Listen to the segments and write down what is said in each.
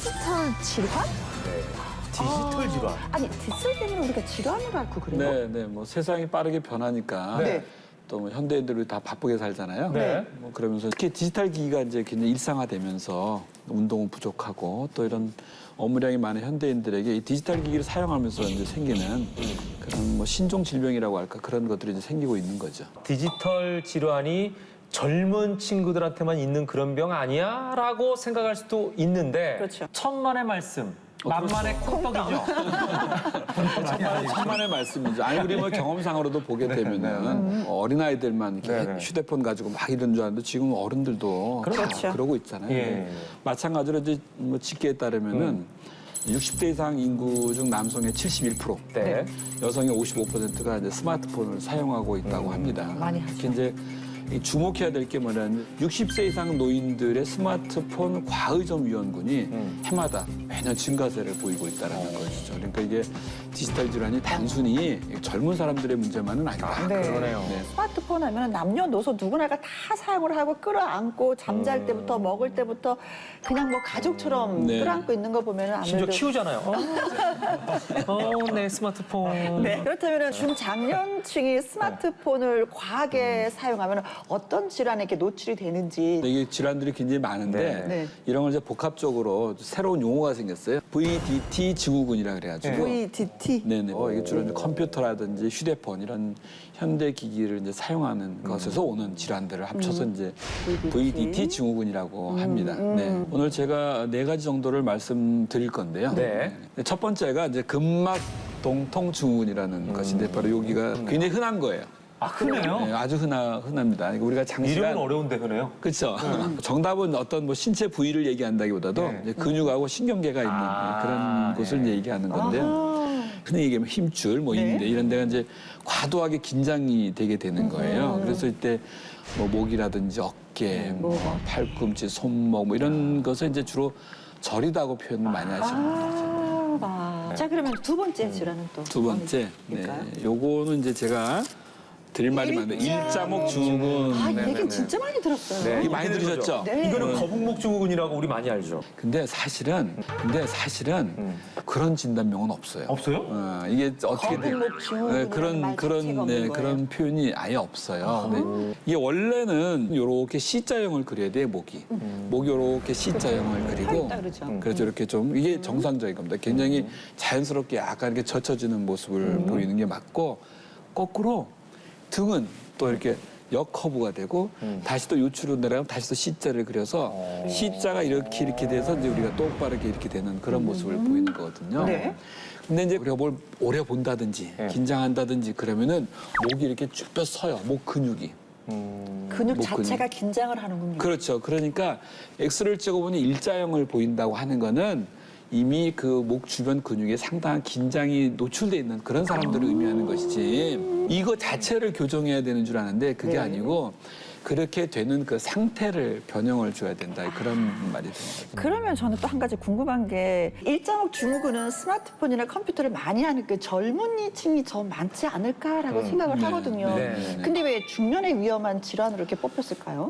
디지털 질환? 디지털 질환. 아니, 디지털 때문에 우리가 질환을 앓고 그래요? 네, 뭐 세상이 빠르게 변하니까 네. 또 뭐 현대인들이 다 바쁘게 살잖아요. 네. 뭐 그러면서 특히 디지털 기기가 이제 굉장히 일상화되면서 운동은 부족하고 또 이런 업무량이 많은 현대인들에게 이 디지털 기기를 사용하면서 이제 생기는 그런 뭐 신종 질병이라고 할까 그런 것들이 이제 생기고 있는 거죠. 디지털 질환이 젊은 친구들한테만 있는 그런 병 아니야? 라고 생각할 수도 있는데 그렇죠. 천만의 말씀, 만만의 콩떡이죠. 천만의 말씀이죠. 아니 우리 뭐 경험상으로도 보게 되면은 어린아이들만 이렇게 네네. 휴대폰 가지고 막 이런 줄 알았는데 지금 어른들도 그렇죠. 그러고 있잖아요. 예. 마찬가지로 이제 뭐 집계에 따르면은 60대 이상 인구 중 남성의 71%, 네. 여성의 55%가 이제 스마트폰을 사용하고 있다고 합니다. 많이 하죠. 특히 이제 이 주목해야 될 게 뭐냐면 60세 이상 노인들의 스마트폰 과의존 위험군이 해마다 매년 증가세를 보이고 있다는 것이죠. 그러니까 이게 디지털 질환이 단순히 젊은 사람들의 문제만은 아니다. 네. 그러네요. 스마트폰 하면 남녀노소 누구나가 다 사용을 하고 끌어안고 잠잘 때부터 먹을 때부터 그냥 뭐 가족처럼 네. 끌어안고 있는 거 보면 심지어 아무래도 키우잖아요. 내 스마트폰. 네. 그렇다면 중장년층이 스마트폰을 과하게 사용하면 어떤 질환에 이렇게 노출이 되는지 이게 질환들이 굉장히 많은데 네. 네. 이런 걸 이제 복합적으로 새로운 용어가 생겼어요. VDT 증후군이라 그래가지고. VDT 네네. 이게 주로 이제 컴퓨터라든지 휴대폰 이런 현대 기기를 이제 사용하는 것에서 오는 질환들을 합쳐서 이제 VDT 증후군이라고 합니다. 네. 오늘 제가 4가지 정도를 말씀드릴 건데요. 네. 첫 번째가 이제 근막 동통 증후군이라는 것인데 바로 여기가 굉장히 흔한 거예요. 아, 흔해요? 네, 아주 흔합니다. 그러니까 우리가 장시간 이름은 어려운데 흔해요? 그렇죠. 정답은 어떤 뭐 신체 부위를 얘기한다기보다도 네. 이제 근육하고 신경계가 있는 그런 곳을 이제 얘기하는 건데요. 흔히 얘기하면 힘줄, 뭐 네. 인대 이런 데가 이제 과도하게 긴장이 되게 되는 거예요. 그래서 이때 뭐 목이라든지 어깨, 뭐 팔꿈치, 손목 뭐 이런 것을 이제 주로 저리다고 표현을 많이 하시는 거죠. 자, 그러면 두 번째 질환은 또 두 번째, 네, 뭘까요? 요거는 이제 제가 드릴 말이 많은데 일자목 증후군. 아, 네네네. 얘기는 진짜 많이 들었어요. 네. 이게 많이 들으셨죠? 네. 이거는 거북목 증후군이라고 우리 많이 알죠. 근데 사실은 그런 진단명은 없어요. 없어요? 이게 어떻게 거북목 증후군이라는 그런 말 자체가 없는 거예요. 그런 표현이 아예 없어요. 네. 이게 원래는 이렇게 C자형을 그려야 돼요, 목이. 목이 이렇게 C자형을 그리고 있다 그러죠. 그래서 이렇게 좀 이게 정상적인 겁니다. 굉장히 자연스럽게 약간 이렇게 젖혀지는 모습을 보이는 게 맞고 거꾸로 등은 또 이렇게 역커브가 되고 다시 또 요추로 내려가면 다시 또 C자를 그려서 C자가 이렇게 돼서 이제 우리가 똑바르게 이렇게 되는 그런 모습을 보이는 거거든요. 네. 근데 이제 우리가 뭘 오래 본다든지 긴장한다든지 그러면은 목이 이렇게 쭉 펴 서요. 목 근육이. 근육 목 자체가 긴장을 하는군요. 그렇죠. 그러니까 엑스를 찍어보니 일자형을 보인다고 하는 거는 이미 그 목 주변 근육에 상당한 긴장이 노출돼 있는 그런 사람들을 의미하는 것이지 이거 자체를 교정해야 되는 줄 아는데 그게 네. 아니고 그렇게 되는 그 상태를 변형을 줘야 된다 그런 말이 되는 거죠. 그러면 저는 또 한 가지 궁금한 게 일자목 증후군은 스마트폰이나 컴퓨터를 많이 하는 그 젊은이층이 더 많지 않을까라고 생각을 네, 하거든요. 네, 네, 근데 왜 중년에 위험한 질환으로 이렇게 뽑혔을까요?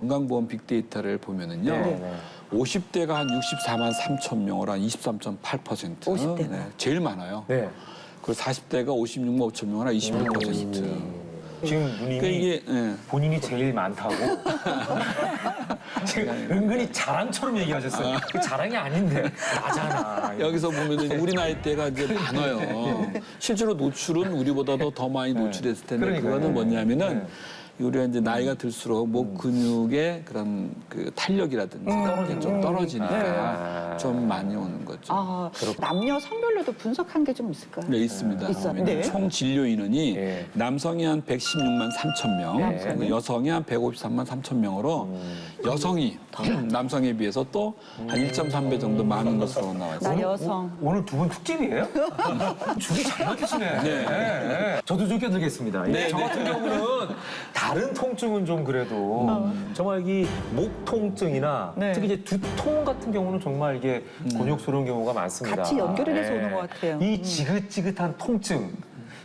건강보험 빅데이터를 보면은요. 네. 50대가 한 64만 3천 명으로 한 23.8%. 50대가. 제일 많아요. 네. 그리고 40대가 56만 5천 명으로 한 26%. 지금 누님이 그러니까 이게 본인이 제일 많다고 지금 은근히 자랑처럼 얘기하셨어요. 그 자랑이 아닌데 나잖아. 여기서 보면은 우리 나이 때가 이제 많아요. 실제로 노출은 우리보다도 더 많이 노출했을 텐데 그러니까요. 그거는 뭐냐면은 네. 우리가 이제 나이가 들수록 목 근육의 그런 그 탄력이라든지 이게 좀 떨어지니까 좀 많이 오는 거죠. 아, 남녀 성별로도 분석한 게 좀 있을까요? 네, 있습니다. 있어요? 왜냐면 네. 총 진료 인원이 예. 남성이 한 116만 3천 명, 네. 그리고 여성이 한 153만 3천 명으로 여성이 남성에 비해서 또 한 1.3배 정도 많은 것으로 나와 있어요. 나 여성. 오늘 두 분 특집이에요? 줄이 잘 막히시네. 네. 저도 좀 껴들겠습니다. 네, 저 네. 같은 경우는 다른 통증은 좀 그래도 정말 이 목 통증이나 네. 특히 이제 두통 같은 경우는 정말 이게 곤욕스러운 경우가 많습니다. 같이 연결이 돼서 오는 것 같아요. 이 지긋지긋한 통증.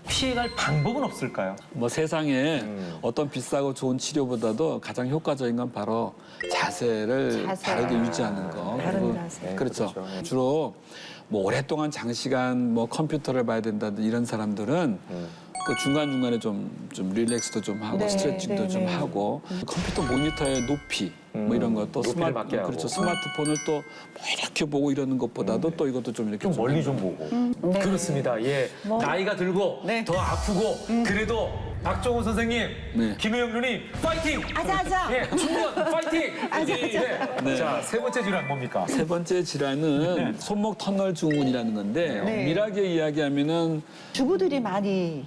피해갈 방법은 없을까요? 뭐 세상에 어떤 비싸고 좋은 치료보다도 가장 효과적인 건 바로 자세를 자세. 바르게 유지하는 거. 바른 그리고 자세. 그렇죠. 그렇죠. 주로 뭐 오랫동안 장시간 뭐 컴퓨터를 봐야 된다든 이런 사람들은 그 중간중간에 좀 릴렉스도 좀 하고 네, 스트레칭도 네, 좀 네. 하고 컴퓨터 모니터의 높이 뭐 이런 것도 높이를 맞게 하고. 그렇죠. 스마트폰을 또 뭐 이렇게 보고 이러는 것보다도 또 이것도 좀 이렇게 좀 멀리 좀 보고. 네. 그렇습니다. 예. 뭐. 나이가 들고 네. 더 아프고 그래도 박정훈 선생님, 네. 김혜영 누님 파이팅! 아자아자. 예, 중년 파이팅! 네. 자, 세 번째 질환 뭡니까? 세 번째 질환은 손목 터널 증후군이라는 건데 네. 엄밀하게 이야기하면은 주부들이 많이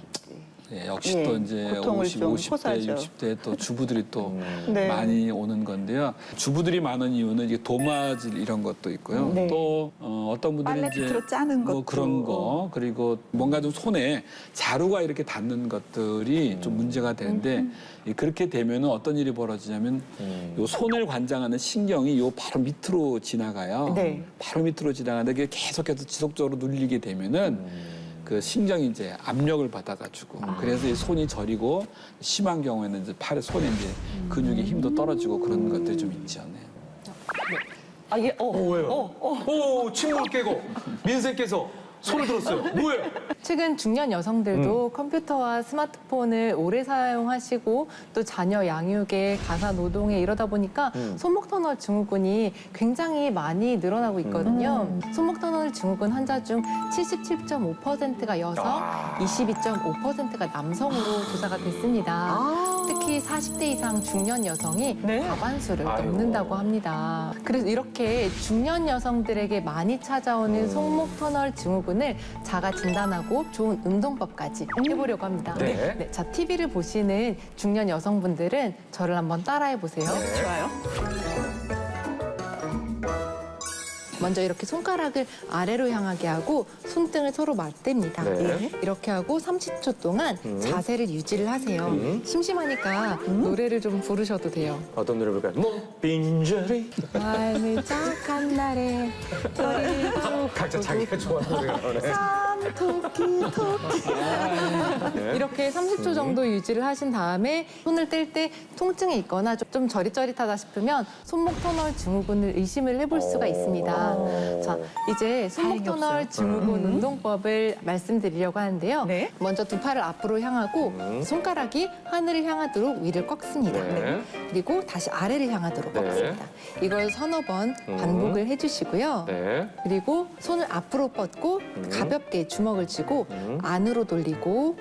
예, 역시 예, 또 이제 고통을 50, 좀 50대, 호소하죠. 60대 또 주부들이 또 네. 많이 오는 건데요. 주부들이 많은 이유는 이게 도마질 이런 것도 있고요. 네. 또 어떤 분들이 빨래 이제 밑으로 짜는 뭐 것도. 그런 거 그리고 뭔가 좀 손에 자루가 이렇게 닿는 것들이 좀 문제가 되는데 그렇게 되면은 어떤 일이 벌어지냐면 요 손을 관장하는 신경이 요 바로 밑으로 지나가요. 네. 바로 밑으로 지나가는데 그게 계속해서 지속적으로 눌리게 되면은 그 신경이 이제 압력을 받아가지고 그래서 이 손이 저리고 심한 경우에는 이제 팔에 손에 이제 근육의 힘도 떨어지고 그런 것들이 좀 있죠. 네. 아, 예, 왜요? 오, 침몰 깨고 민생께서 손을 들었어요. 뭐예요? 최근 중년 여성들도 컴퓨터와 스마트폰을 오래 사용하시고 또 자녀 양육에 가사 노동에 이러다 보니까 손목 터널 증후군이 굉장히 많이 늘어나고 있거든요. 손목 터널 증후군 환자 중 77.5%가 여성, 22.5%가 남성으로 조사가 됐습니다. 특히 40대 이상 중년 여성이 네. 과반수를 아유. 넘는다고 합니다. 그래서 이렇게 중년 여성들에게 많이 찾아오는 손목 터널 증후군을 자가 진단하고 좋은 운동법까지 해보려고 합니다. 네. 자, TV를 보시는 중년 여성분들은 저를 한번 따라해 보세요. 좋아요. 먼저 이렇게 손가락을 아래로 향하게 하고 손등을 서로 맞댑니다. 네. 예. 이렇게 하고 30초 동안 자세를 유지를 하세요. 심심하니까 노래를 좀 부르셔도 돼요. 어떤 노래 볼까요? 빈자리. 마음을 짝한 날에 머리를 각자 자기가 좋아하는 노래가 나오네. 토끼 이렇게 30초 정도 유지를 하신 다음에 손을 뗄 때 통증이 있거나 좀 저릿저릿하다 싶으면 손목 터널 증후군을 의심을 해볼 수가 있습니다. 자, 이제 손목 다행히 터널 없어요. 증후군 운동법을 말씀드리려고 하는데요. 네. 먼저 두 팔을 앞으로 향하고 손가락이 하늘을 향하도록 위를 꺾습니다. 네. 그리고 다시 아래를 향하도록 네. 꺾습니다. 이걸 서너 번 반복을 해주시고요. 네. 그리고 손을 앞으로 뻗고 가볍게 주먹을 쥐고 안으로 돌리고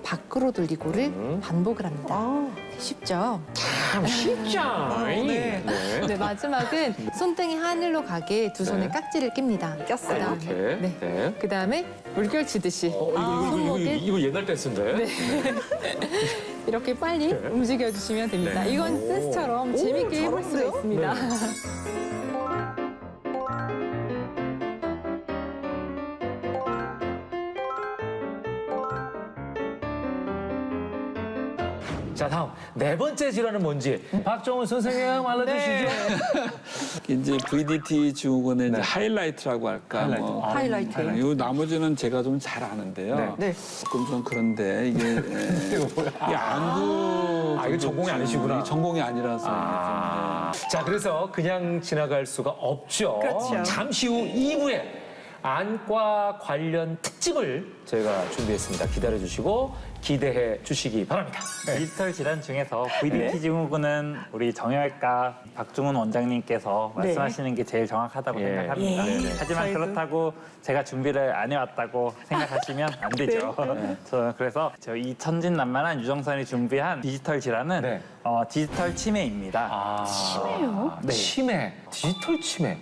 밖으로 돌리고를 반복을 합니다. 아, 쉽죠? 참 쉽죠. 네. 네, 마지막은 손등이 하늘로 가게 두 손에 네. 깍지를 낍니다. 꼈어요. 그다음에, 이렇게. 네. 네. 그다음에 물결 치듯이 이거 옛날 댄스인데. 이렇게 빨리 움직여주시면 됩니다. 이건 댄스처럼 재밌게 해볼 수가 잘하는데요? 있습니다. 자, 다음 네 번째 질환은 뭔지 박정훈 선생님 알려주시죠. 이제 VDT 증후군의 이제 하이라이트라고 할까. 하이라이트. 뭐. 하이라이트. 요 나머지는 제가 좀 잘 아는데요. 네. 조금 좀 그런데 이게 이게 안구 이거 전공이 아니시구나. 이게 전공이 아니라서 자, 그래서 그냥 지나갈 수가 없죠. 그렇죠. 잠시 후 2부에 안과 관련 특집을 저희가 준비했습니다. 기다려주시고 기대해 주시기 바랍니다. 디지털 질환 중에서 VDT 증후군은 우리 정형외과 박중훈 원장님께서 말씀하시는 게 제일 정확하다고 예. 생각합니다. 예. 하지만 저희도- 그렇다고 제가 준비를 안 해왔다고 생각하시면 안 되죠. 그래서 이 천진난만한 유정선이 준비한 디지털 질환은 네. 디지털 치매입니다. 치매요? 네. 치매, 디지털 치매.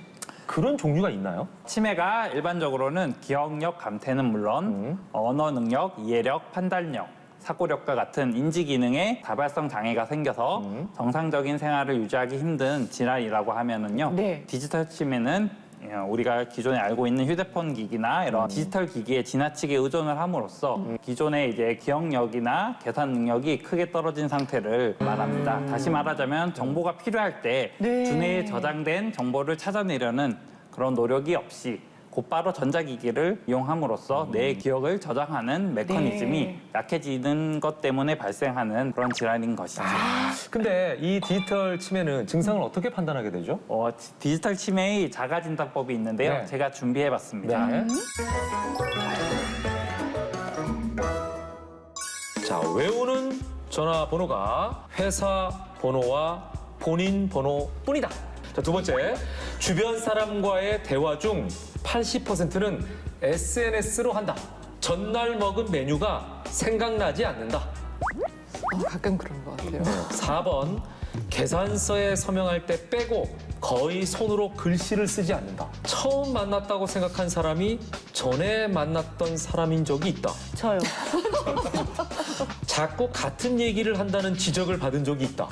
그런 종류가 있나요? 치매가 일반적으로는 기억력 감퇴는 물론 언어 능력, 이해력, 판단력, 사고력과 같은 인지 기능에 다발성 장애가 생겨서 정상적인 생활을 유지하기 힘든 질환이라고 하면은요. 네. 디지털 치매는 우리가 기존에 알고 있는 휴대폰 기기나 이런 디지털 기기에 지나치게 의존을 함으로써 기존의 이제 기억력이나 계산 능력이 크게 떨어진 상태를 말합니다. 다시 말하자면 정보가 필요할 때 네. 두뇌에 저장된 정보를 찾아내려는 그런 노력이 없이 곧바로 전자기기를 이용함으로써 뇌의 기억을 저장하는 메커니즘이 약해지는 것 때문에 발생하는 그런 질환인 것이죠. 근데 이 디지털 치매는 증상을 어떻게 판단하게 되죠? 디지털 치매의 자가 진단법이 있는데요. 네. 제가 준비해봤습니다. 네. 자, 외우는 전화번호가 회사 번호와 본인 번호뿐이다. 자, 두 번째, 주변 사람과의 대화 중 80%는 SNS로 한다. 전날 먹은 메뉴가 생각나지 않는다. 가끔 그런 것 같아요. 4번, 계산서에 서명할 때 빼고 거의 손으로 글씨를 쓰지 않는다. 처음 만났다고 생각한 사람이 전에 만났던 사람인 적이 있다. 저요. 자꾸 같은 얘기를 한다는 지적을 받은 적이 있다.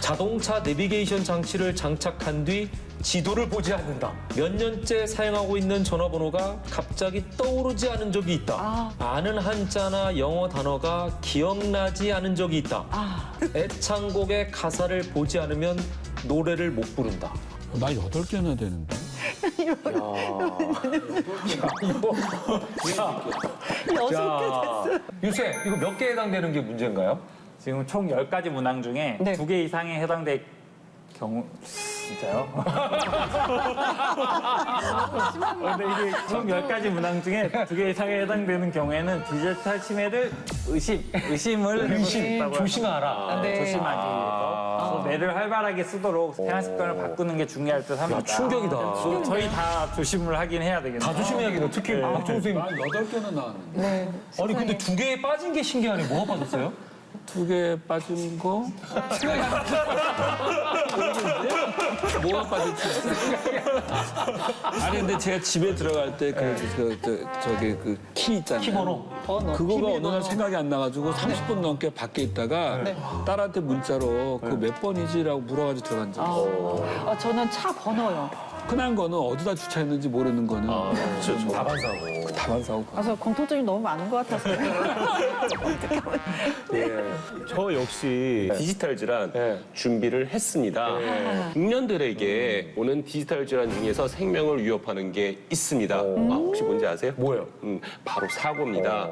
자동차 내비게이션 장치를 장착한 뒤 지도를 보지 않는다. 몇 년째 사용하고 있는 전화번호가 갑자기 떠오르지 않은 적이 있다. 아는 한자나 영어 단어가 기억나지 않은 적이 있다. 애창곡의 가사를 보지 않으면 노래를 못 부른다. 나 8개나 되는데. 여섯 개 됐어요. 유세, 이거 몇 개에 해당되는 게 문제인가요? 지금 총 10가지 문항 중에 네. 2개 이상에 해당될 경우 진짜요? 근데 이게 총 10가지 문항 중에 2개 이상에 해당되는 경우에는 디지털 치매를 의심을 해볼 수 있다고 조심하라. 네. 조심하기 위해서 뇌를 활발하게 쓰도록 생활 습관을 바꾸는 게 중요할 듯 합니다. 야, 충격이다. 저희 다 조심을 하긴 해야 되겠네요. 다 조심해야겠네. 특히 박종 선생님. 난 8개나 나왔는데. 네. 아니 근데 2개에 빠진 게 신기하네. 뭐가 빠졌어요? 2개 빠진 거? 뭐가 빠졌지? 아니 근데 제가 집에 들어갈 때 저기 그 키 있잖아요. 키번호. 그거가 어느 날 생각이 안 나가지고 30분 넘게 밖에 있다가 딸한테 문자로 그 몇 번이지라고 물어가지고 들어간 적 있어요. 저는 차 번호요. 흔한 거는 어디다 주차했는지 모르는 거는 다반사고. 다반사고. 그래서 공통점이 너무 많은 것 같았어요. 저 역시 디지털 질환 네. 준비를 했습니다. 국년들에게 오는 디지털 질환 중에서 생명을 위협하는 게 있습니다. 혹시 뭔지 아세요? 뭐예요? 바로 사고입니다.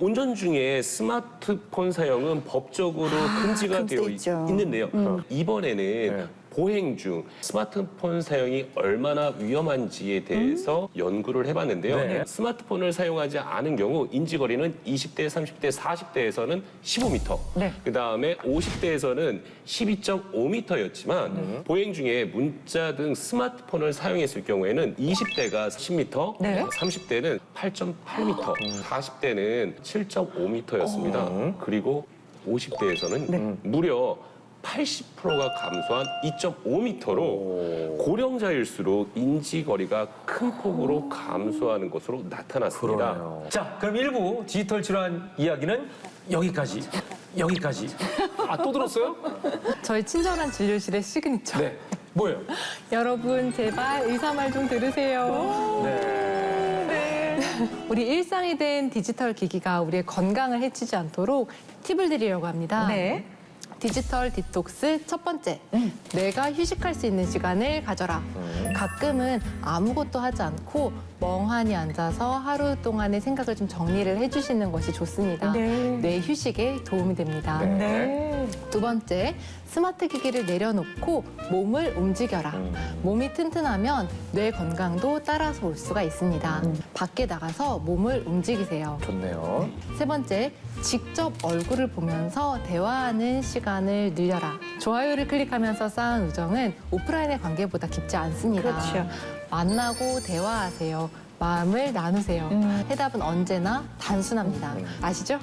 운전 중에 스마트폰 사용은 법적으로 금지가 금지돼 되어 있죠. 있는데요. 이번에는 보행 중 스마트폰 사용이 얼마나 위험한지에 대해서 연구를 해봤는데요. 네. 스마트폰을 사용하지 않은 경우 인지거리는 20대, 30대, 40대에서는 15m, 네. 그다음에 50대에서는 12.5m였지만 보행 중에 문자 등 스마트폰을 사용했을 경우에는 20대가 10m, 네. 30대는 8.8m, 40대는 7.5m였습니다. 그리고 50대에서는 무려 80%가 감소한 2.5m로 고령자일수록 인지거리가 큰 폭으로 감소하는 것으로 나타났습니다. 자, 그럼 1부 디지털 질환 이야기는 여기까지. 아, 또 들었어요? 저희 친절한 진료실의 시그니처. 네. 뭐예요? 여러분 제발 의사 말 좀 들으세요. 네. 우리 일상이 된 디지털 기기가 우리의 건강을 해치지 않도록 팁을 드리려고 합니다. 네. 디지털 디톡스 첫 번째, 내가 휴식할 수 있는 시간을 가져라. 가끔은 아무것도 하지 않고 멍하니 앉아서 하루 동안의 생각을 좀 정리를 해주시는 것이 좋습니다. 네. 뇌 휴식에 도움이 됩니다. 네. 두 번째, 스마트 기기를 내려놓고 몸을 움직여라. 몸이 튼튼하면 뇌 건강도 따라서 올 수가 있습니다. 밖에 나가서 몸을 움직이세요. 좋네요. 세 번째, 직접 얼굴을 보면서 대화하는 시간을 늘려라. 좋아요를 클릭하면서 쌓은 우정은 오프라인의 관계보다 깊지 않습니다. 그렇죠. 음. 만나고 대화하세요. 마음을 나누세요. 해답은 언제나 단순합니다. 아시죠?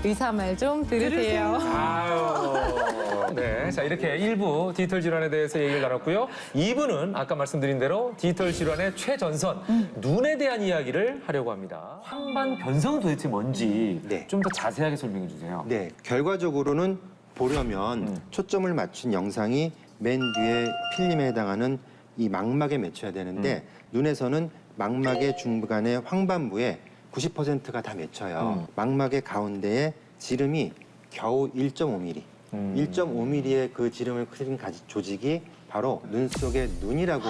의사 말 좀 들으세요. 아유. 네. 자, 이렇게 1부 디지털 질환에 대해서 얘기를 나눴고요. 2부는 아까 말씀드린 대로 디지털 질환의 최전선, 눈에 대한 이야기를 하려고 합니다. 황반 변성은 도대체 뭔지 네. 좀 더 자세하게 설명해 주세요. 네, 결과적으로는 보려면 초점을 맞춘 영상이 맨 뒤에 필름에 해당하는 이 망막에 맺혀야 되는데 눈에서는 망막의 중간의 황반부에 90%가 다 맺혀요. 망막의 가운데에 지름이 겨우 1.5mm. 1.5mm의 그 지름을 가진 조직이 바로 눈 속의 눈이라고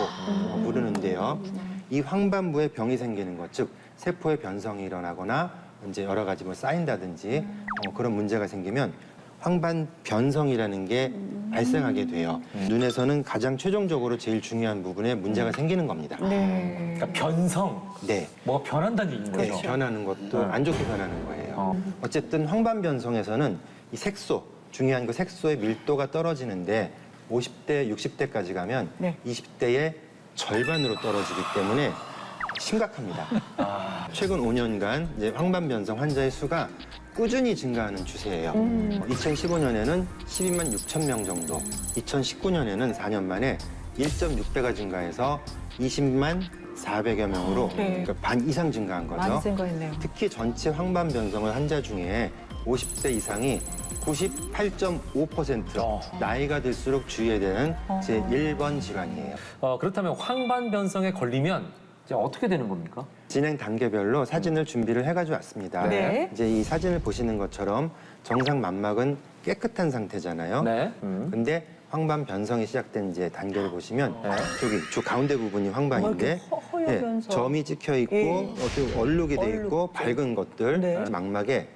부르는데요. 이 황반부에 병이 생기는 것, 즉 세포의 변성이 일어나거나 이제 여러 가지 뭐 쌓인다든지 그런 문제가 생기면 황반 변성이라는 게 발생하게 돼요. 눈에서는 가장 최종적으로 제일 중요한 부분에 문제가 생기는 겁니다. 그러니까 변성, 네. 뭐가 변한다는 얘기인 네, 거죠. 변하는 것도 안 좋게 변하는 거예요. 어쨌든 황반 변성에서는 이 색소, 중요한 그 색소의 밀도가 떨어지는데 50대, 60대까지 가면 20대의 절반으로 떨어지기 때문에 심각합니다. 최근 5년간 이제 황반 변성 환자의 수가 꾸준히 증가하는 추세예요. 2015년에는 12만 6천 명 정도, 2019년에는 4년 만에 1.6배가 증가해서 20만 400여 명으로 그러니까 반 이상 증가한 거죠. 많이 증가했네요. 특히 전체 황반 변성을 환자 중에 50대 이상이 98.5% 나이가 들수록 주의해야 되는 제1번 질환이에요. 그렇다면 황반 변성에 걸리면 이제 어떻게 되는 겁니까? 진행 단계별로 사진을 준비를 해가지고 왔습니다. 네. 이제 이 사진을 보시는 것처럼 정상 망막은 깨끗한 상태잖아요. 네. 근데 황반 변성이 시작된 이제 단계를 보시면 저기 저 가운데 부분이 황반인데 허여면서. 점이 찍혀 있고 예. 어떻게 얼룩이 돼 있고 밝은 것들 네. 망막에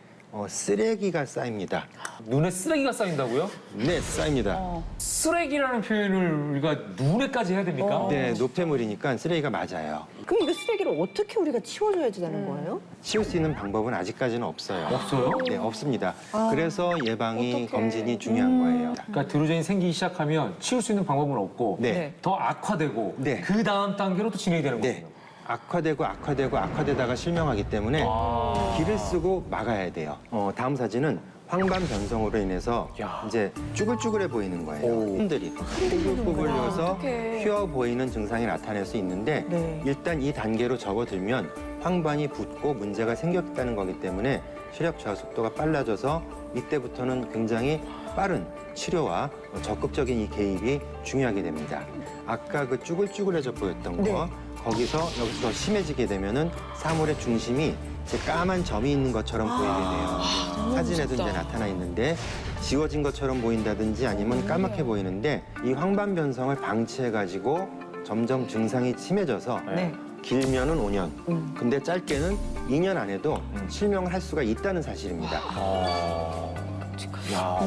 쓰레기가 쌓입니다. 눈에 쓰레기가 쌓인다고요? 네, 쌓입니다. 쓰레기라는 표현을 우리가 눈에까지 해야 됩니까? 네, 노폐물이니까 쓰레기가 맞아요. 그럼 이거 쓰레기를 어떻게 우리가 치워줘야 되는 거예요? 치울 수 있는 방법은 아직까지는 없어요. 없어요? 네, 없습니다. 그래서 예방이, 검진이 중요한 거예요. 그러니까 드루전이 생기기 시작하면 치울 수 있는 방법은 없고 네. 더 악화되고 네. 그 다음 단계로 또 진행이 되는 네. 거군요. 악화되다가 실명하기 때문에 기를 쓰고 막아야 돼요. 다음 사진은 황반 변성으로 인해서 이제 쭈글쭈글해 보이는 거예요. 흠들이 뽀글뽀글려서 휘어 보이는 증상이 나타낼 수 있는데 네. 일단 이 단계로 접어들면 황반이 붓고 문제가 생겼다는 거기 때문에 시력 저하 속도가 빨라져서 이때부터는 굉장히 빠른 치료와 적극적인 이 개입이 중요하게 됩니다. 아까 그 쭈글쭈글해져 보였던 거 거기서 여기서 더 심해지게 되면은 사물의 중심이 이제 까만 점이 있는 것처럼 보이게 돼요. 사진에도 이제 나타나 있는데 지워진 것처럼 보인다든지 아니면 까맣게 보이는데 이 황반 변성을 방치해가지고 점점 증상이 심해져서 길면은 5년, 근데 짧게는 2년 안에도 실명을 할 수가 있다는 사실입니다. 야,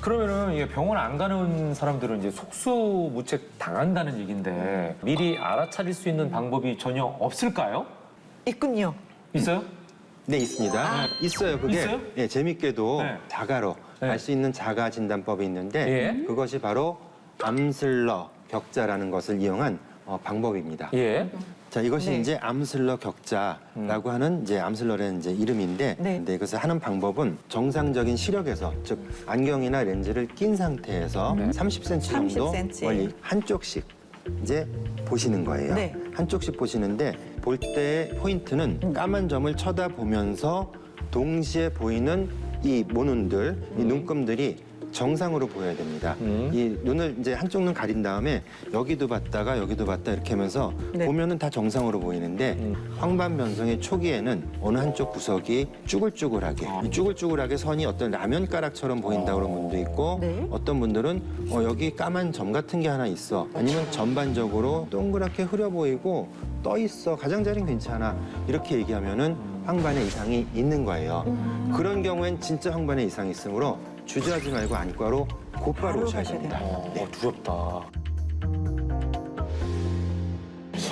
그러면은 이게 병원 안 가는 사람들은 이제 속수무책 당한다는 얘기인데 미리 알아차릴 수 있는 방법이 전혀 없을까요? 있군요. 있어요? 네, 있습니다. 있어요. 그게 있어요? 예, 재밌게도 네. 자가로 네. 알 수 있는 자가 진단법이 있는데 예. 그것이 바로 암슬러 격자라는 것을 이용한 방법입니다. 예. 자, 이것이 이제 암슬러 격자라고 하는 이제 암슬러라는 이제 이름인데 근데 이것을 하는 방법은 정상적인 시력에서 즉 안경이나 렌즈를 낀 상태에서 30cm 정도 30cm. 멀리 한쪽씩 이제 보시는 거예요. 네. 한쪽씩 보시는데 볼 때의 포인트는 까만 점을 쳐다보면서 동시에 보이는 이 모눈들, 이 눈금들이 정상으로 보여야 됩니다. 이 눈을 이제 한쪽 눈 가린 다음에 여기도 봤다가 여기도 봤다 이렇게 하면서 보면은 다 정상으로 보이는데 황반 변성의 초기에는 어느 한쪽 구석이 쭈글쭈글하게 이 쭈글쭈글하게 선이 어떤 라면 가락처럼 보인다고 그런 분도 있고 어떤 분들은 여기 까만 점 같은 게 하나 있어 아니면 전반적으로 동그랗게 흐려 보이고 떠 있어 가장자리는 괜찮아 이렇게 얘기하면은 황반에 이상이 있는 거예요. 그런 경우엔 진짜 황반에 이상이 있으므로 주저하지 말고 안과로 곧바로 오셔야 됩니다. 두렵다.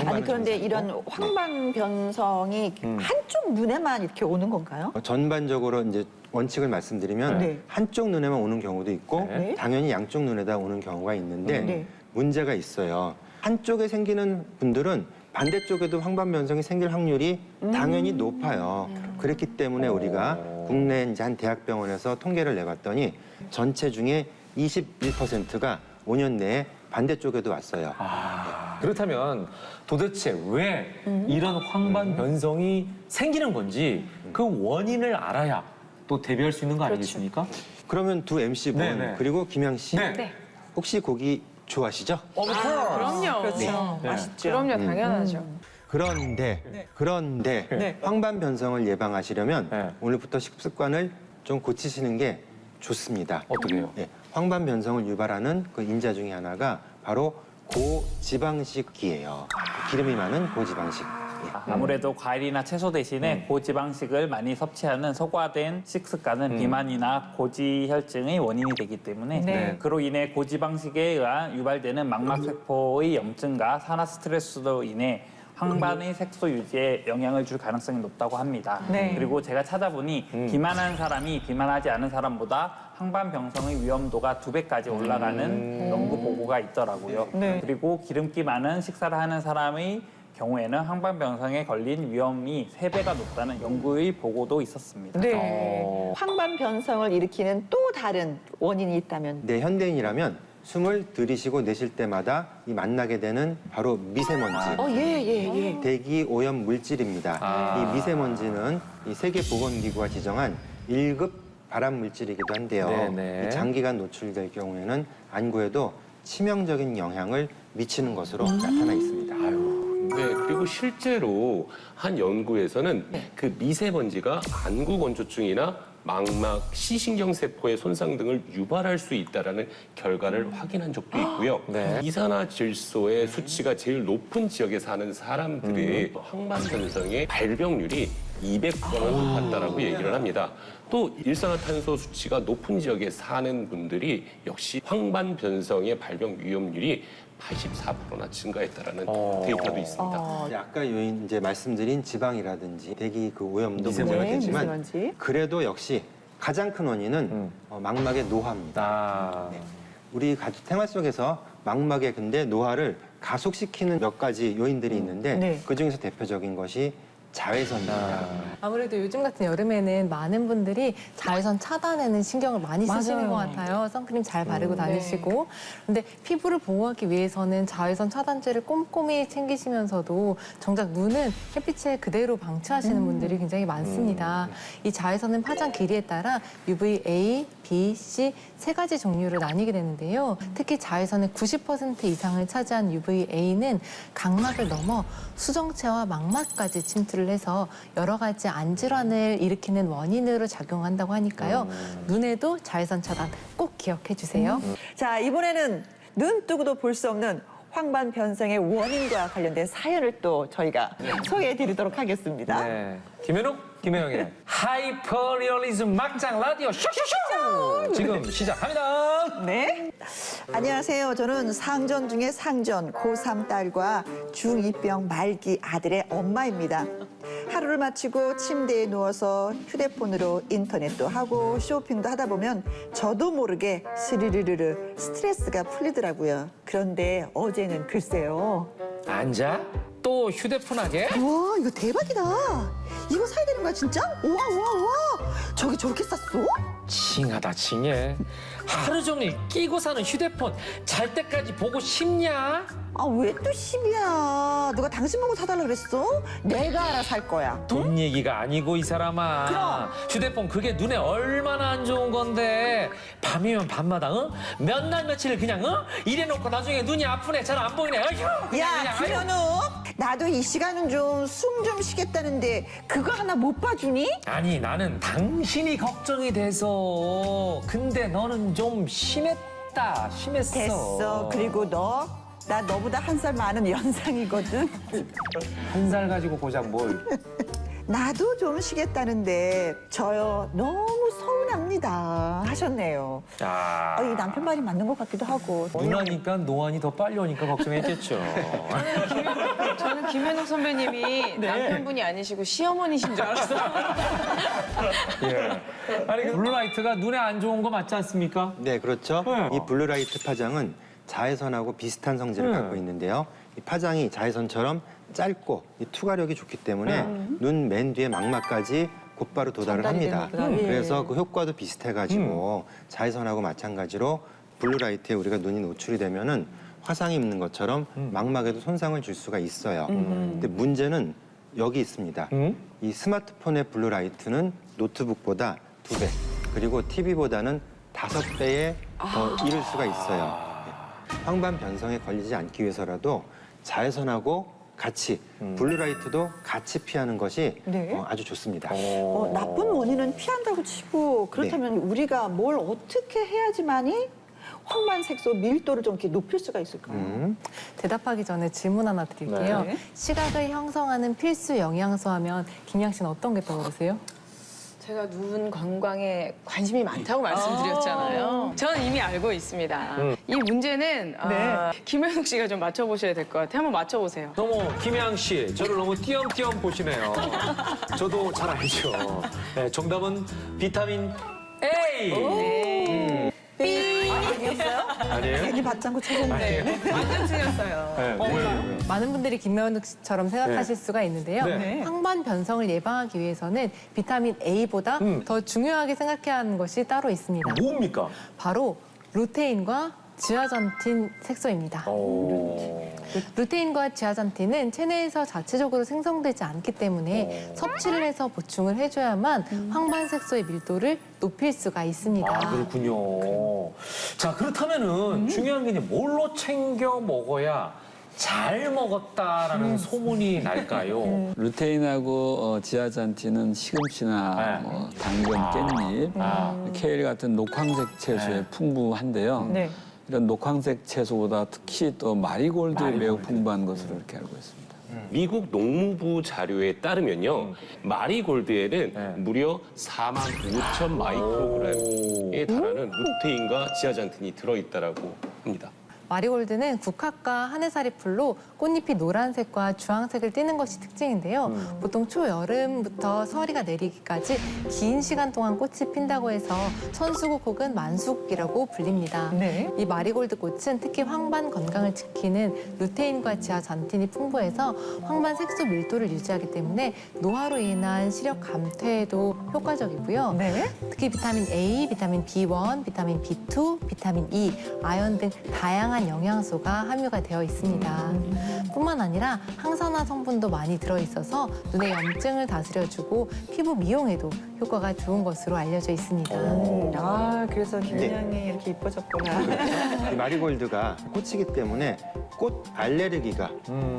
아니 그런데 이런 황반 변성이 한쪽 눈에만 이렇게 오는 건가요? 전반적으로 이제 원칙을 말씀드리면 네. 한쪽 눈에만 오는 경우도 있고 네. 당연히 양쪽 눈에다 오는 경우가 있는데 네. 문제가 있어요. 한쪽에 생기는 분들은 반대쪽에도 황반 변성이 생길 확률이 당연히 높아요. 그렇기 때문에 우리가 국내 이제 한 대학병원에서 통계를 내봤더니 전체 중에 21%가 5년 내에 반대쪽에도 왔어요. 그렇다면 도대체 왜 이런 황반 변성이 생기는 건지 그 원인을 알아야 또 대비할 수 있는 거 아니겠습니까? 그러면 두 MC분 네네. 그리고 김양 씨 네. 혹시 고기 좋아하시죠? 그럼요. 그렇죠. 네. 맛있죠. 그럼요, 당연하죠. 그런데 네. 황반 변성을 예방하시려면 네. 오늘부터 식습관을 좀 고치시는 게 좋습니다. 어떻게 해요? 황반 변성을 유발하는 그 인자 중에 하나가 바로 고지방식이에요. 기름이 많은 고지방식. 예. 아무래도 과일이나 채소 대신에 고지방식을 많이 섭취하는 소과된 식습관은 비만이나 고지혈증의 원인이 되기 때문에 네. 그로 인해 고지방식에 의한 유발되는 망막세포의 염증과 산화 스트레스로 인해 황반의 색소 유지에 영향을 줄 가능성이 높다고 합니다. 네. 그리고 제가 찾아보니 비만한 사람이 비만하지 않은 사람보다 황반병성의 위험도가 2배까지 올라가는 연구 보고가 있더라고요. 네. 그리고 기름기 많은 식사를 하는 사람의 경우에는 황반병성에 걸린 위험이 3배가 높다는 연구의 보고도 있었습니다. 네. 황반 변성을 일으키는 또 다른 원인이 있다면 네, 현대인이라면 숨을 들이쉬고 내쉴 때마다 이 만나게 되는 바로 미세먼지. 예. 대기 오염 물질입니다. 이 미세먼지는 이 세계보건기구가 지정한 1급 발암 물질이기도 한데요. 네네. 이 장기간 노출될 경우에는 안구에도 치명적인 영향을 미치는 것으로 나타나 있습니다. 네, 그리고 실제로 한 연구에서는 그 미세먼지가 안구 건조증이나 망막, 시신경세포의 손상 등을 유발할 수 있다는 결과를 확인한 적도 있고요. 네. 이산화질소의 수치가 제일 높은 지역에 사는 사람들의 황반변성의 발병률이 200번을 높았다라고 얘기를 합니다. 또 일산화탄소 수치가 높은 지역에 사는 분들이 역시 황반변성의 발병 위험률이 84%나 증가했다라는 데이터도 있습니다. 아까 요인 이제 말씀드린 지방이라든지 대기 그 오염도 미세먼지. 문제가 되지만 미세먼지. 그래도 역시 가장 큰 원인은 망막의 노화입니다. 우리 생활 속에서 망막의 근데 노화를 가속시키는 몇 가지 요인들이 있는데 네. 그중에서 대표적인 것이 자외선입니다. 아무래도 요즘 같은 여름에는 많은 분들이 자외선 차단에는 신경을 많이 쓰시는 맞아요. 것 같아요. 선크림 잘 바르고 다니시고. 근데 피부를 보호하기 위해서는 자외선 차단제를 꼼꼼히 챙기시면서도 정작 눈은 햇빛에 그대로 방치하시는 분들이 굉장히 많습니다. 이 자외선은 파장 길이에 따라 UVA, B, C 세 가지 종류로 나뉘게 되는데요. 특히 자외선의 90% 이상을 차지한 UVA는 각막을 넘어 수정체와 망막까지 침투를 해서 여러 가지 안질환을 일으키는 원인으로 작용한다고 하니까요. 눈에도 자외선 차단 꼭 기억해 주세요. 자, 이번에는 눈 뜨고도 볼 수 없는 황반 변성의 원인과 관련된 사연을 또 저희가 소개해 드리도록 하겠습니다. 네. 김현욱, 김혜영의 하이퍼리얼리즘 막장 라디오 쇼쇼쇼! 지금 시작합니다. 네. 안녕하세요. 저는 상전 중에 상전, 고3 딸과 중2병 말기 아들의 엄마입니다. 하루를 마치고 침대에 누워서 휴대폰으로 인터넷도 하고 쇼핑도 하다 보면 저도 모르게 스르르르르 스트레스가 풀리더라고요. 그런데 어제는 글쎄요. 앉아? 또 휴대폰 하게? 와, 이거 대박이다. 이거 사야 되는 거야, 진짜? 우와. 저기 저렇게 쌌어? 징하다 징해. 하루 종일 끼고 사는 휴대폰 잘 때까지 보고 싶냐? 아, 왜 또 10이야? 누가 당신 보고 사달라 그랬어? 내가 알아서 살 거야. 돈 얘기가 아니고 이 사람아. 그럼. 휴대폰 그게 눈에 얼마나 안 좋은 건데 밤이면 밤마다 몇 날 며칠 그냥 이래놓고 나중에 눈이 아프네 잘 안 보이네. 어휴, 야, 그냥, 아유. 김현우. 나도 이 시간은 좀 숨 좀 쉬겠다는데 그거 하나 못 봐주니? 아니 나는 당신이 걱정이 돼서. 근데 너는 좀 심했다. 심했어. 됐어. 그리고 나 너보다 한 살 많은 연상이거든. 한 살 가지고 고작 뭘. 나도 좀 쉬겠다는데 저요 너무 서운합니다 하셨네요. 아, 이 남편 말이 맞는 것 같기도 하고. 누나니까 노안이 더 빨리 오니까 걱정했겠죠. 저는 김현욱 선배님이 남편분이 아니시고 시어머니신 줄 알았어요. 예. 아니 블루라이트가 눈에 안 좋은 거 맞지 않습니까? 네, 그렇죠. 네. 이 블루라이트 파장은 자외선하고 비슷한 성질을 갖고 있는데요. 이 파장이 자외선처럼 짧고 이 투과력이 좋기 때문에 눈 맨 뒤에 망막까지 곧바로 도달을 합니다. 그래서 그 효과도 비슷해가지고 자외선하고 마찬가지로 블루라이트에 우리가 눈이 노출이 되면은 화상이 입는 것처럼 망막에도 손상을 줄 수가 있어요. 근데 문제는 여기 있습니다. 이 스마트폰의 블루라이트는 노트북보다 2배, 그리고 TV보다는 5배에 더 이를 수가 있어요. 황반 변성에 걸리지 않기 위해서라도 자외선하고 같이 블루라이트도 같이 피하는 것이 네. 아주 좋습니다. 나쁜 원인은 피한다고 치고 그렇다면 우리가 뭘 어떻게 해야지만이 황반 색소 밀도를 좀 이렇게 높일 수가 있을까요? 대답하기 전에 질문 하나 드릴게요. 네. 시각을 형성하는 필수 영양소 하면 김양 씨는 어떤 게 떠오르세요? 제가 눈 건강에 관심이 많다고 말씀드렸잖아요. 저는 이미 알고 있습니다. 이 문제는 김현욱 씨가 좀 맞춰보셔야 될 것 같아요. 한번 맞춰보세요. 너무 김양 씨, 저를 너무 띄엄띄엄 보시네요. 저도 잘 알죠. 네, 정답은 비타민 A. 아니었어요? 아니에요? 괜히 받장구 쳐줬네. 완전 틀렸어요. 네, 많은 분들이 김현욱 씨처럼 생각하실 수가 있는데요. 네. 황반 변성을 예방하기 위해서는 비타민 A보다 더 중요하게 생각해야 하는 것이 따로 있습니다. 뭡니까? 바로 루테인과 지아잔틴 색소입니다. 루테인과 지아잔틴은 체내에서 자체적으로 생성되지 않기 때문에 섭취를 해서 보충을 해줘야만 황반 색소의 밀도를 높일 수가 있습니다. 아, 그렇군요. 자, 그렇다면은 중요한 게 이제 뭘로 챙겨 먹어야 잘 먹었다라는 소문이 날까요? 루테인하고 지아잔틴은 시금치나 네. 뭐 당근, 깻잎, 케일 같은 녹황색 채소에 풍부한데요. 네. 이런 녹황색 채소보다 특히 또 마리골드에 매우 풍부한 것으로 이렇게 알고 있습니다. 미국 농무부 자료에 따르면요, 마리골드에는 무려 45,000 마이크로그램에 달하는 루테인과 지아잔틴이 들어있다라고 합니다. 마리골드는 국화과 하늘살이 풀로 꽃잎이 노란색과 주황색을 띠는 것이 특징인데요. 보통 초여름부터 서리가 내리기까지 긴 시간 동안 꽃이 핀다고 해서 천수국 혹은 만수국이라고 불립니다. 네. 이 마리골드 꽃은 특히 황반 건강을 지키는 루테인과 지아잔틴이 풍부해서 황반 색소 밀도를 유지하기 때문에 노화로 인한 시력 감퇴에도 효과적이고요. 네. 특히 비타민 A, 비타민 B1, 비타민 B2, 비타민 E, 아연 등 다양한 영양소가 함유가 되어 있습니다. 뿐만 아니라 항산화 성분도 많이 들어있어서 눈의 염증을 다스려주고 피부 미용에도 효과가 좋은 것으로 알려져 있습니다. 아, 그래서 김양이 이렇게 이뻐졌구나. 이 마리골드가 꽃이기 때문에 꽃 알레르기가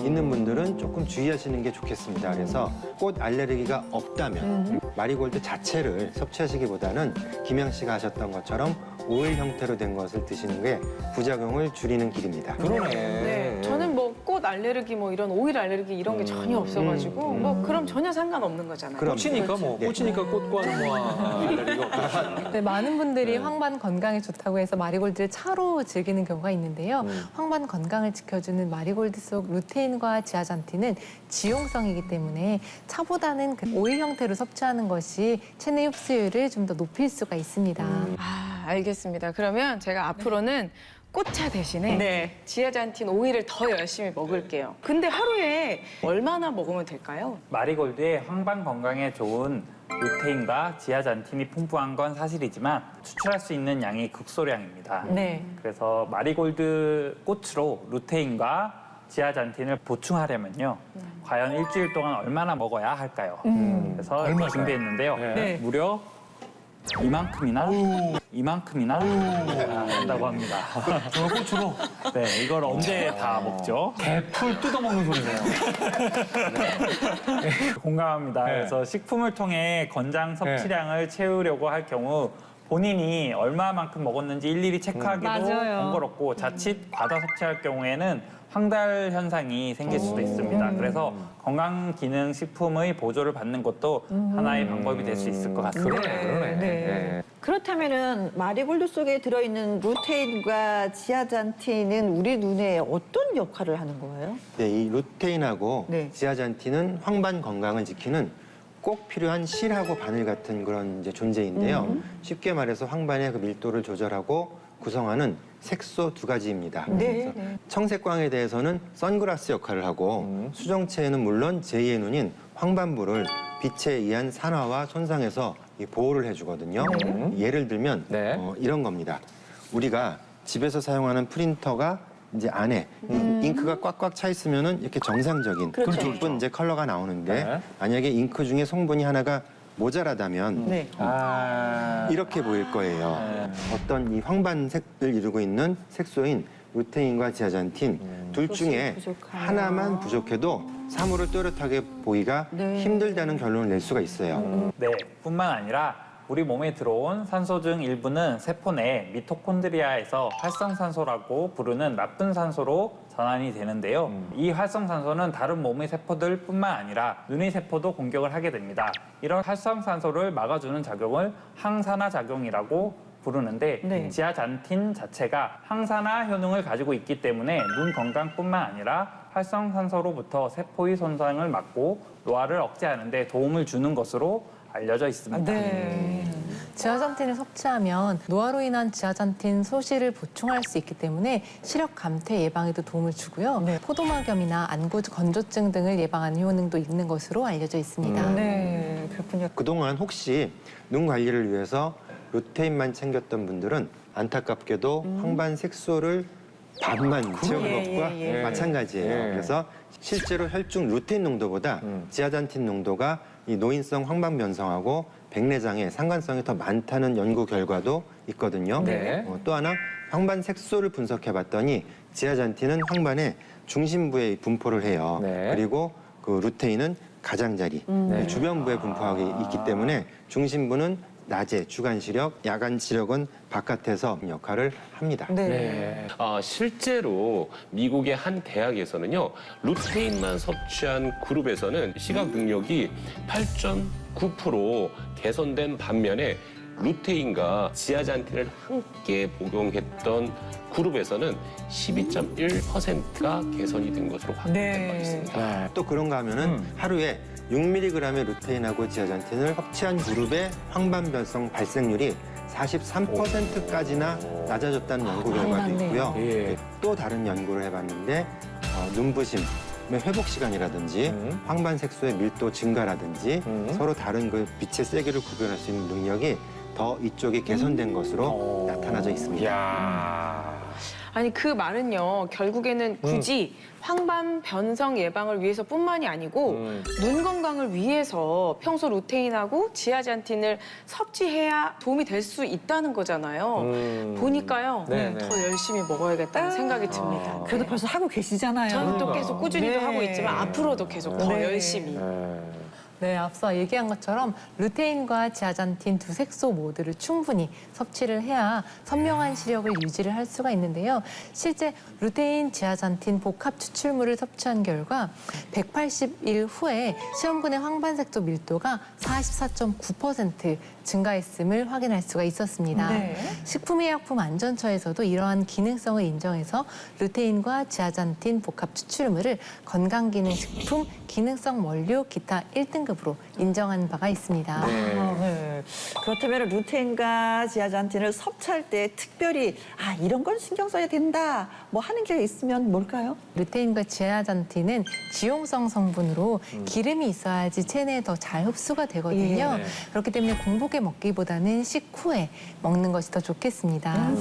있는 분들은 조금 주의하시는 게 좋겠습니다. 그래서 꽃 알레르기가 없다면 마리골드 자체를 섭취하시기보다는 김양 씨가 하셨던 것처럼 오일 형태로 된 것을 드시는 게 부작용을 줄이는 길입니다. 그러네. 네, 저는 뭐 꽃 알레르기 뭐 이런 오일 알레르기 이런 게 전혀 없어가지고 뭐 그럼 전혀 상관없는 거잖아요. 그럼 꽃이니까 뭐, 네. 꽃이니까 꽃과는 뭐 알레르기가 없다. 네, 많은 분들이 황반 건강에 좋다고 해서 마리골드를 차로 즐기는 경우가 있는데요. 황반 건강을 지켜주는 마리골드 속 루테인과 지아잔틴은 지용성이기 때문에 차보다는 그 오일 형태로 섭취하는 것이 체내 흡수율을 좀 더 높일 수가 있습니다. 아, 알겠습니다. 그러면 제가 앞으로는 꽃차 대신에 지아잔틴 오일을 더 열심히 먹을게요. 근데 하루에 얼마나 먹으면 될까요? 마리골드의 황반 건강에 좋은 루테인과 지아잔틴이 풍부한 건 사실이지만 추출할 수 있는 양이 극소량입니다. 네. 그래서 마리골드 꽃으로 루테인과 지아잔틴을 보충하려면요. 과연 일주일 동안 얼마나 먹어야 할까요? 그래서 준비했는데요. 네. 무려 이만큼이나 한다고 합니다. 저 꽃으로 네, 이걸 언제 다 먹죠? 개풀 뜯어먹는 소리네요. 공감합니다. 네. 그래서 식품을 통해 건장 섭취량을 채우려고 할 경우 본인이 얼마만큼 먹었는지 일일이 체크하기도 맞아요. 번거롭고 자칫 과다 섭취할 경우에는 황달 현상이 생길 수도 있습니다. 그래서 건강기능식품의 보조를 받는 것도 하나의 방법이 될 수 있을 것 같습니다. 그러네. 그렇다면은 마리골드 속에 들어있는 루테인과 지아잔틴은 우리 눈에 어떤 역할을 하는 거예요? 네, 이 루테인하고 네. 지아잔틴은 황반 건강을 지키는 꼭 필요한 실하고 바늘 같은 그런 이제 존재인데요. 쉽게 말해서 황반의 그 밀도를 조절하고 구성하는 색소 두 가지입니다. 네. 그래서 청색광에 대해서는 선글라스 역할을 하고 수정체에는 물론 제2의 눈인 황반부를 빛에 의한 산화와 손상에서 이 보호를 해주거든요. 예를 들면 네. 이런 겁니다. 우리가 집에서 사용하는 프린터가 이제 안에 잉크가 꽉꽉 차 있으면은 이렇게 정상적인 예쁜 이제 컬러가 나오는데 네. 만약에 잉크 중에 성분이 하나가 모자라다면 네. 이렇게 보일 거예요. 어떤 이 황반색을 이루고 있는 색소인 루테인과 지아잔틴 둘 중에 부족하네요. 하나만 부족해도 사물을 또렷하게 보기가 네. 힘들다는 결론을 낼 수가 있어요. 네, 뿐만 아니라 우리 몸에 들어온 산소 중 일부는 세포 내 미토콘드리아에서 활성산소라고 부르는 나쁜 산소로 전환이 되는데요. 이 활성산소는 다른 몸의 세포들뿐만 아니라 눈의 세포도 공격을 하게 됩니다. 이런 활성산소를 막아주는 작용을 항산화 작용이라고 부르는데 네. 지아잔틴 자체가 항산화 효능을 가지고 있기 때문에 눈 건강뿐만 아니라 활성산소로부터 세포의 손상을 막고 노화를 억제하는 데 도움을 주는 것으로 알려져 있습니다. 지아잔틴을 섭취하면 노화로 인한 지아잔틴 소실을 보충할 수 있기 때문에 시력 감퇴 예방에도 도움을 주고요. 포도막염이나 안구 건조증 등을 예방하는 효능도 있는 것으로 알려져 있습니다. 네, 그렇군요. 그동안 혹시 눈 관리를 위해서 루테인만 챙겼던 분들은 안타깝게도 황반 색소를 반만 채운 것과 마찬가지예요. 그래서 실제로 혈중 루테인 농도보다 지아잔틴 농도가 이 노인성 황반 변성하고 백내장에 상관성이 더 많다는 연구 결과도 있거든요. 또 하나 황반 색소를 분석해 봤더니 지아잔틴은 황반의 중심부에 분포를 해요. 그리고 그 루테인은 가장자리, 주변부에 분포하고 있기 때문에 중심부는 낮에 주간 시력, 야간 시력은 바깥에서 역할을 합니다. 실제로 미국의 한 대학에서는요, 루테인만 섭취한 그룹에서는 시각 능력이 8.9% 개선된 반면에 루테인과 지아잔틴을 함께 복용했던 그룹에서는 12.1%가 개선이 된 것으로 확인된 바 있습니다. 또 그런가 하면은 하루에 6mg의 루테인하고 지아잔틴을 섭취한 그룹의 황반 변성 발생률이 43%까지나 낮아졌다는 연구 결과도 있고요. 또 다른 연구를 해봤는데 눈부심의 회복 시간이라든지 황반 색소의 밀도 증가라든지 서로 다른 그 빛의 세기를 구별할 수 있는 능력이 더 이쪽이 개선된 것으로 나타나져 있습니다. 아니 그 말은요 결국에는 굳이 황반 변성 예방을 위해서뿐만이 아니고 눈 건강을 위해서 평소 루테인하고 지아잔틴을 섭취해야 도움이 될 수 있다는 거잖아요. 보니까요 더 열심히 먹어야겠다는 생각이 듭니다. 그래도 벌써 하고 계시잖아요. 저는 또 계속 꾸준히도 하고 있지만 앞으로도 계속 더 열심히. 네, 앞서 얘기한 것처럼 루테인과 지아잔틴 두 색소 모두를 충분히 섭취를 해야 선명한 시력을 유지를 할 수가 있는데요. 실제 루테인, 지아잔틴 복합 추출물을 섭취한 결과 180일 후에 시험군의 황반색소 밀도가 44.9% 증가했음을 확인할 수가 있었습니다. 식품의약품안전처에서도 이러한 기능성을 인정해서 루테인과 지아잔틴 복합 추출물을 건강기능식품, 기능성 원료, 기타 1등급으로 인정한 바가 있습니다. 그렇다면 루테인과 지아잔틴을 섭취할 때 특별히 이런 건 신경 써야 된다 뭐 하는 게 있으면 뭘까요? 루테인과 지아잔틴은 지용성 성분으로 기름이 있어야지 체내에 더 잘 흡수가 되거든요. 그렇기 때문에 공복에 먹기보다는 식후에 먹는 것이 더 좋겠습니다.